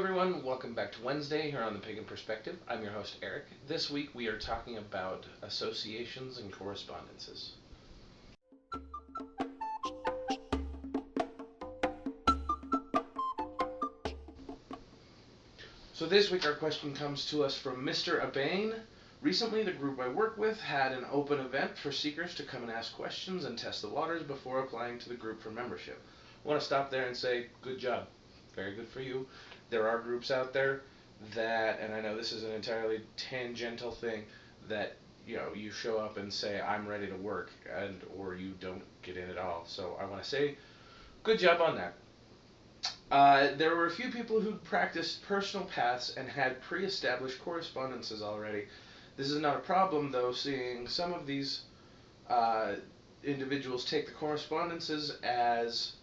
everyone, welcome back to Wednesday here on the Pagan Perspective. I'm your host Eric. This week we are talking about associations and correspondences. So this week our question comes to us from Mr. Abane. Recently the group I work with had an open event for seekers to come and ask questions and test the waters before applying to the group for membership. I want to stop there and say good job. Very good for you. There are groups out there that, and I know this is an entirely tangential thing, that you show up and say I'm ready to work, and or you don't get in at all. So I want to say good job on that. There were a few people who practiced personal paths and had pre-established correspondences already. This is not a problem, though, seeing some of these individuals take the correspondences as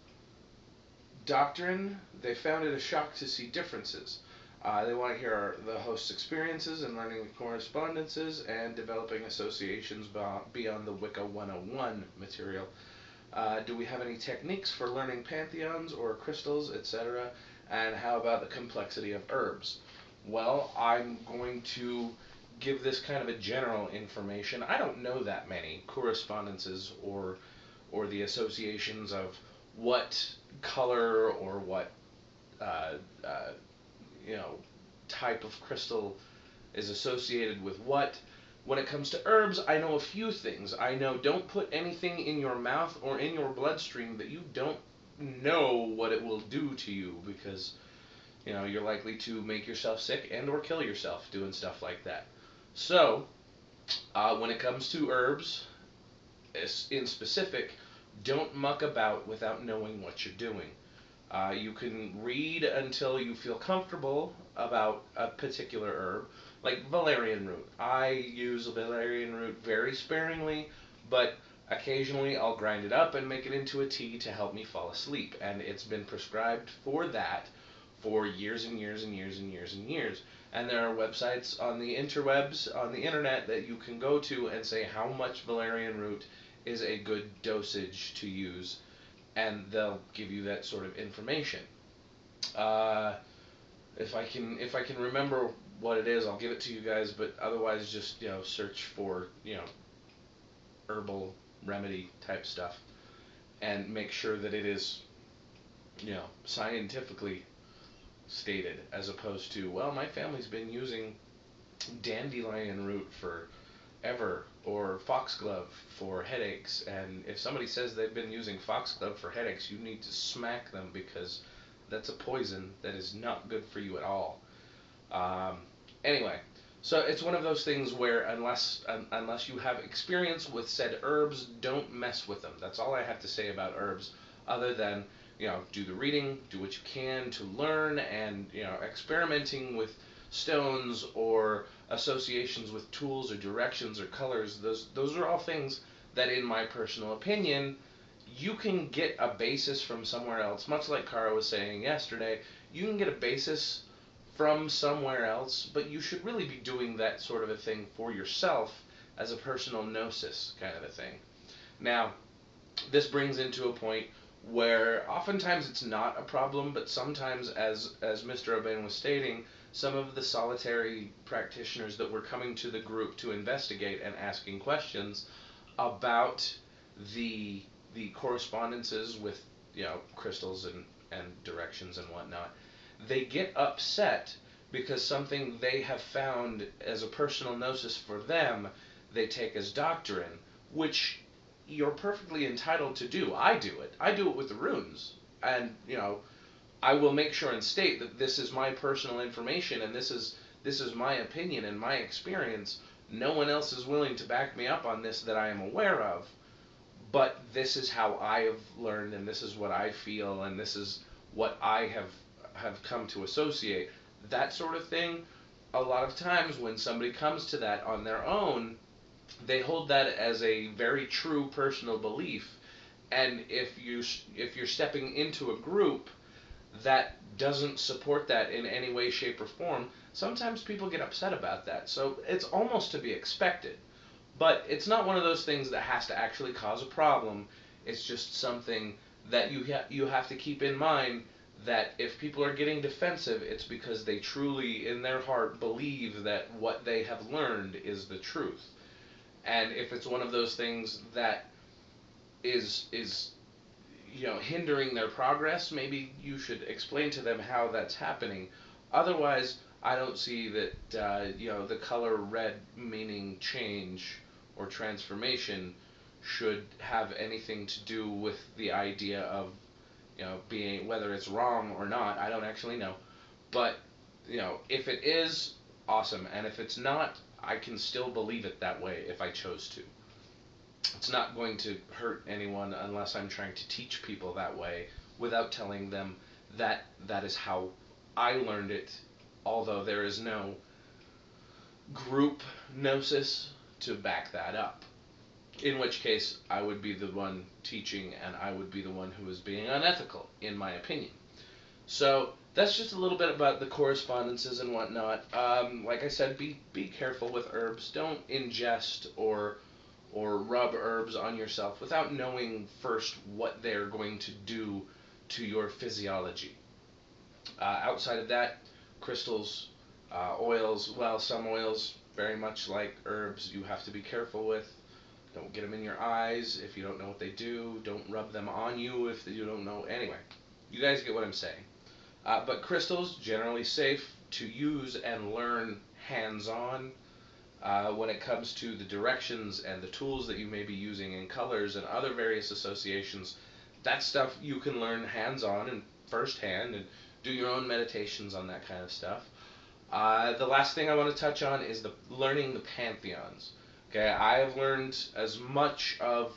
doctrine. They found it a shock to see differences. They want to hear the host's experiences in learning the correspondences and developing associations beyond the Wicca 101 material. Do we have any techniques for learning pantheons or crystals, etc.? And how about the complexity of herbs? Well, I'm going to give this kind of a general information. I don't know that many correspondences or the associations of what color or what uh, uh, type of crystal is associated with what. When it comes to herbs, I know a few things. I know don't put anything in your mouth or in your bloodstream that you don't know what it will do to you, because you're likely to make yourself sick and or kill yourself doing stuff like that. So when it comes to herbs in specific, don't muck about without knowing what you're doing. You can read until you feel comfortable about a particular herb, like valerian root. I use valerian root very sparingly, but occasionally I'll grind it up and make it into a tea to help me fall asleep. And it's been prescribed for that for years and years and years and years and years. And there are websites on the interwebs, on the internet, that you can go to and say how much valerian root is a good dosage to use, and they'll give you that sort of information. If I can remember what it is, I'll give it to you guys. But otherwise, just search for herbal remedy type stuff, and make sure that it is scientifically stated, as opposed to, well, my family's been using dandelion root for ever, or foxglove for headaches, and if somebody says they've been using foxglove for headaches, you need to smack them, because that's a poison that is not good for you at all. Anyway, so it's one of those things where unless you have experience with said herbs, don't mess with them. That's all I have to say about herbs, other than do the reading, do what you can to learn, and experimenting with stones or associations with tools or directions or colors. Those are all things that, in my personal opinion, you can get a basis from somewhere else. Much like Kara was saying yesterday, you can get a basis from somewhere else, but you should really be doing that sort of a thing for yourself as a personal gnosis kind of a thing. Now, this brings into a point where oftentimes it's not a problem, but sometimes, as Mr. O'Bain was stating, some of the solitary practitioners that were coming to the group to investigate and asking questions about the correspondences with crystals and directions and whatnot, they get upset because something they have found as a personal gnosis for them, they take as doctrine, which you're perfectly entitled to do. I do it. I do it with the runes. And, I will make sure and state that this is my personal information, and this is my opinion and my experience. No one else is willing to back me up on this that I am aware of, but this is how I have learned, and this is what I feel, and this is what I have come to associate. That sort of thing. A lot of times when somebody comes to that on their own, they hold that as a very true personal belief, and if you're stepping into a group that doesn't support that in any way, shape, or form, sometimes people get upset about that. So it's almost to be expected. But it's not one of those things that has to actually cause a problem. It's just something that you have to keep in mind, that if people are getting defensive, it's because they truly, in their heart, believe that what they have learned is the truth. And if it's one of those things that is hindering their progress, maybe you should explain to them how that's happening. Otherwise, I don't see that the color red meaning change or transformation should have anything to do with the idea of being, whether it's wrong or not. I don't actually know, but if it is, awesome, and if it's not, I can still believe it that way if I chose to. It's not going to hurt anyone unless I'm trying to teach people that way without telling them that that is how I learned it, although there is no group gnosis to back that up. In which case, I would be the one teaching and I would be the one who is being unethical, in my opinion. So that's just a little bit about the correspondences and whatnot. Like I said, be careful with herbs. Don't ingest or rub herbs on yourself without knowing first what they're going to do to your physiology. Outside of that, crystals, oils, well, some oils, very much like herbs, you have to be careful with. Don't get them in your eyes if you don't know what they do. Don't rub them on you if you don't know. Anyway, you guys get what I'm saying. But crystals, generally safe to use and learn hands-on. When it comes to the directions and the tools that you may be using in colors and other various associations, that stuff you can learn hands-on and firsthand and do your own meditations on that kind of stuff. The last thing I want to touch on is learning the pantheons. Okay, I have learned as much of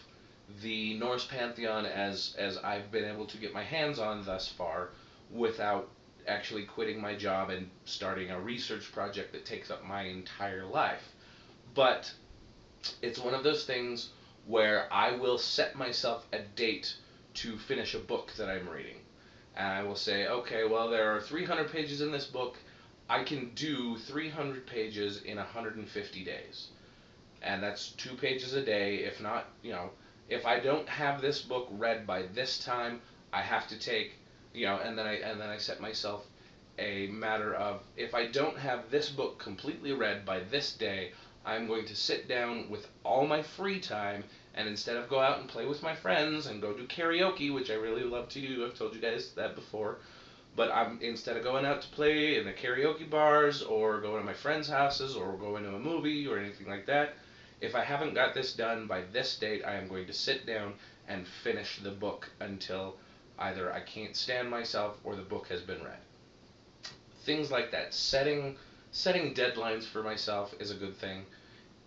the Norse pantheon as I've been able to get my hands on thus far without actually quitting my job and starting a research project that takes up my entire life. But it's one of those things where I will set myself a date to finish a book that I'm reading. And I will say, okay, well, there are 300 pages in this book. I can do 300 pages in 150 days. And that's 2 pages a day. If not, if I don't have this book read by this time, I have to take, and then I set myself a matter of, if I don't have this book completely read by this day, I'm going to sit down with all my free time, and instead of go out and play with my friends and go do karaoke, which I really love to do, I've told you guys that before, but instead of going out to play in the karaoke bars or going to my friends' houses or going to a movie or anything like that, if I haven't got this done by this date, I am going to sit down and finish the book until either I can't stand myself or the book has been read. Things like that. Setting deadlines for myself is a good thing,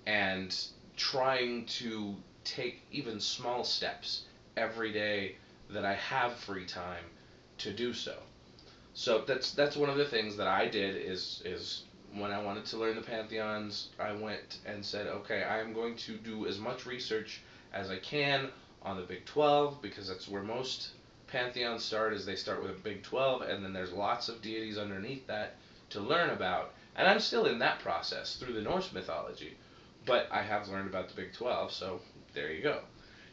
and trying to take even small steps every day that I have free time to do so. So that's one of the things that I did is when I wanted to learn the pantheons, I went and said, okay, I am going to do as much research as I can on the Big 12, because that's where most pantheons start, is they start with a Big 12, and then there's lots of deities underneath that to learn about. And I'm still in that process through the Norse mythology, but I have learned about the Big 12, so there you go.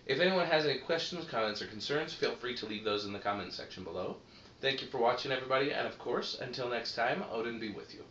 If anyone has any questions, comments, or concerns, feel free to leave those in the comment section below. Thank you for watching, everybody, and of course, until next time, Odin be with you.